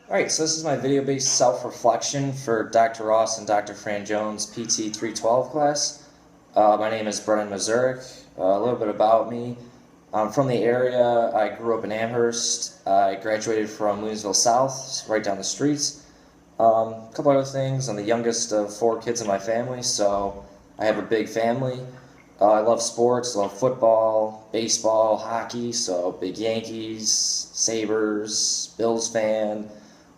Alright, so this is my video-based self-reflection for Dr. Ross and Dr. Franjione's PT 312 class. My name is Brennan Mazurek. A little bit about me. I'm from the area. I grew up in Amherst. I graduated from Williamsville South, right down the streets. A couple other things. I'm the youngest of 4 kids in my family, so I have a big family. I love sports, love football, baseball, hockey, so big Yankees, Sabres, Bills fan.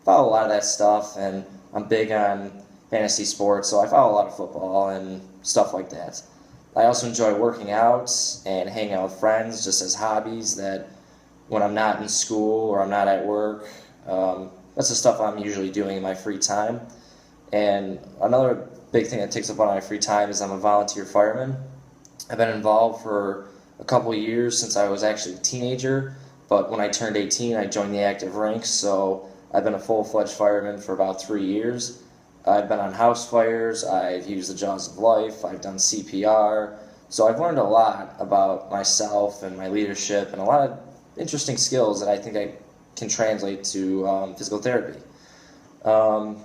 Follow a lot of that stuff, and I'm big on fantasy sports, so I follow a lot of football and stuff like that. I also enjoy working out and hanging out with friends just as hobbies that when I'm not in school or I'm not at work, that's the stuff I'm usually doing in my free time. And another big thing that takes up a lot of my free time is I'm a volunteer fireman. I've been involved for a couple of years since I was actually a teenager, but when I turned 18, I joined the active ranks, so I've been a full-fledged fireman for about 3 years. I've been on house fires, I've used the jaws of life, I've done CPR, so I've learned a lot about myself and my leadership and a lot of interesting skills that I think I can translate to physical therapy. Um,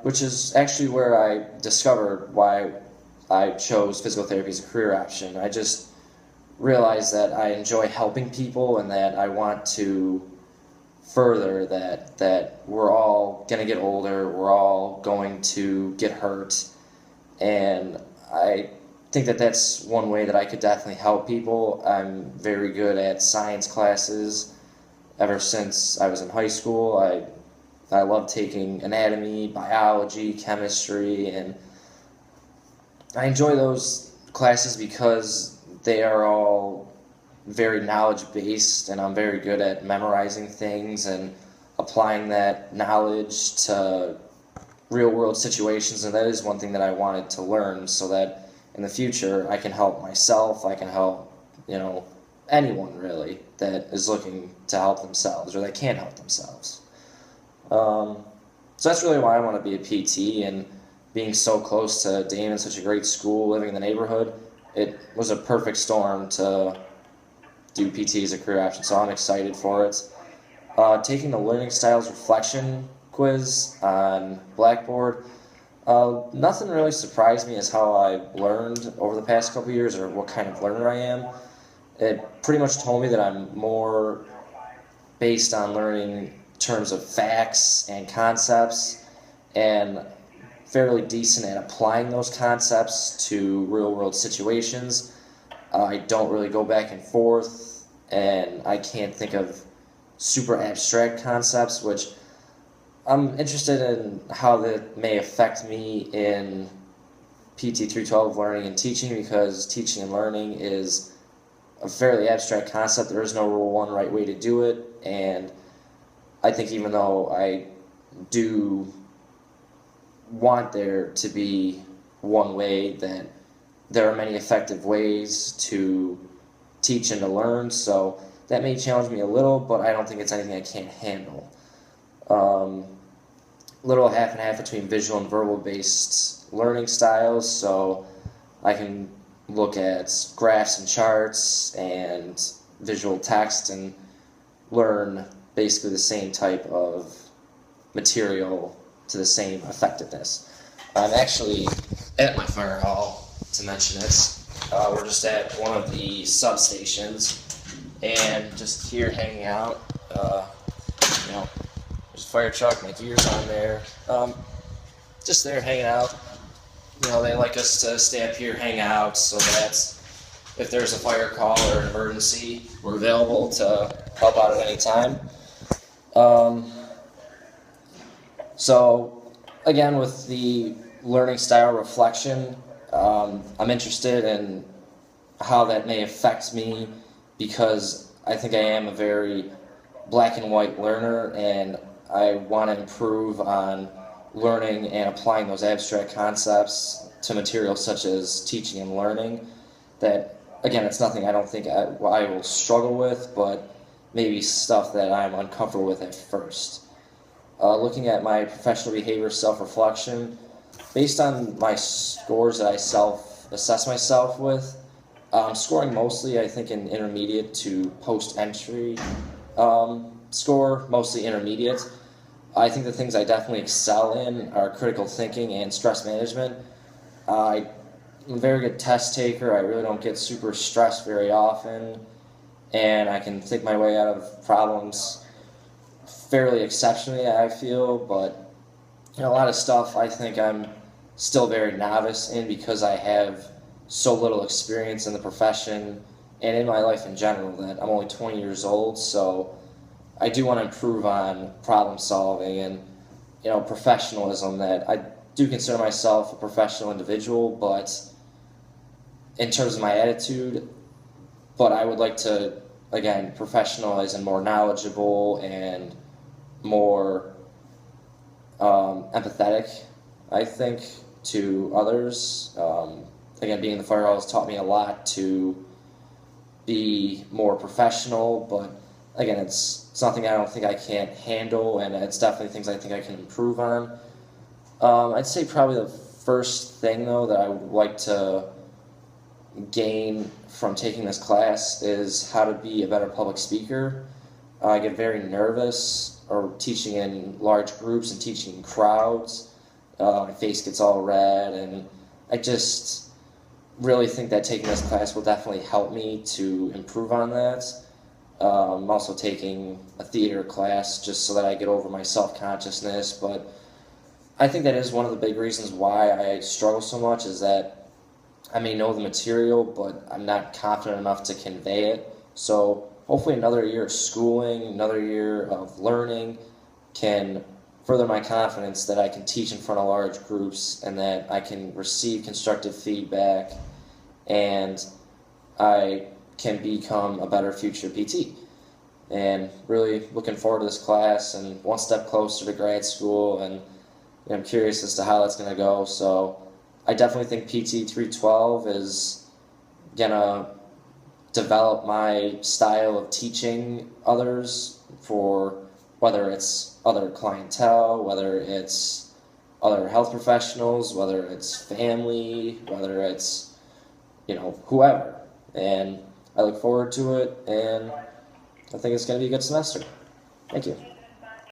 which is actually where I discovered why I chose physical therapy as a career option. I just realized that I enjoy helping people and that I want to further that we're all going to get older, we're all going to get hurt, and I think that that's one way that I could definitely help people. I'm very good at science classes. Ever since I was in high school, I love taking anatomy, biology, chemistry, and I enjoy those classes because they are all very knowledge based, and I'm very good at memorizing things and applying that knowledge to real world situations, and that is one thing that I wanted to learn so that in the future I can help myself, I can help, anyone really that is looking to help themselves or that can help themselves. So that's really why I want to be a PT, and being so close to Damon, such a great school, living in the neighborhood, it was a perfect storm to do PT as a career option, so I'm excited for it. Taking the Learning Styles Reflection quiz on Blackboard, nothing really surprised me as how I learned over the past couple years or what kind of learner I am. It pretty much told me that I'm more based on learning terms of facts and concepts, and fairly decent at applying those concepts to real world situations. I don't really go back and forth, and I can't think of super abstract concepts, which I'm interested in how that may affect me in PT 312 learning and teaching, because teaching and learning is a fairly abstract concept. There is no one right way to do it, and I think even though I do want there to be one way, that there are many effective ways to teach and to learn, so that may challenge me a little, but I don't think it's anything I can't handle. Little half and half between visual and verbal based learning styles, so I can look at graphs and charts and visual text and learn basically the same type of material to the same effectiveness. I'm actually at my fire hall, to mention it. We're just at one of the substations and just here hanging out. There's a fire truck, my gear's on there. Just there hanging out. They like us to stay up here, hang out, so that if there's a fire call or an emergency, we're available to help out at any time. So, again, with the learning style reflection, I'm interested in how that may affect me, because I think I am a very black and white learner, and I want to improve on learning and applying those abstract concepts to materials such as teaching and learning. That, again, it's nothing I don't think I will struggle with, but maybe stuff that I'm uncomfortable with at first. Looking at my professional behavior self-reflection, based on my scores that I self-assess myself with, I'm scoring mostly, I think, in intermediate to post-entry score mostly intermediate. I think the things I definitely excel in are critical thinking and stress management. I'm a very good test taker. I really don't get super stressed very often, and I can think my way out of problems fairly exceptionally, I feel. But a lot of stuff I think I'm still very novice in because I have so little experience in the profession and in my life in general that I'm only 20 years old. So I do want to improve on problem solving and professionalism. That I do consider myself a professional individual, but in terms of my attitude, but I would like to again professionalize and more knowledgeable and more empathetic, I think, to others. Again, being in the fire hall has taught me a lot to be more professional, but again, it's something I don't think I can't handle, and it's definitely things I think I can improve on. I'd say probably the first thing, though, that I would like to gain from taking this class is how to be a better public speaker. I get very nervous or teaching in large groups and teaching in crowds. My face gets all red, and I just really think that taking this class will definitely help me to improve on that. I'm also taking a theater class just so that I get over my self-consciousness, but I think that is one of the big reasons why I struggle so much, is that I may know the material, but I'm not confident enough to convey it. So hopefully another year of schooling, another year of learning can further my confidence that I can teach in front of large groups and that I can receive constructive feedback and I can become a better future PT. And really looking forward to this class and one step closer to grad school, and I'm curious as to how that's going to go. So I definitely think PT 312 is going to develop my style of teaching others, for whether it's other clientele, whether it's other health professionals, whether it's family, whether it's, whoever. And I look forward to it, and I think it's going to be a good semester. Thank you.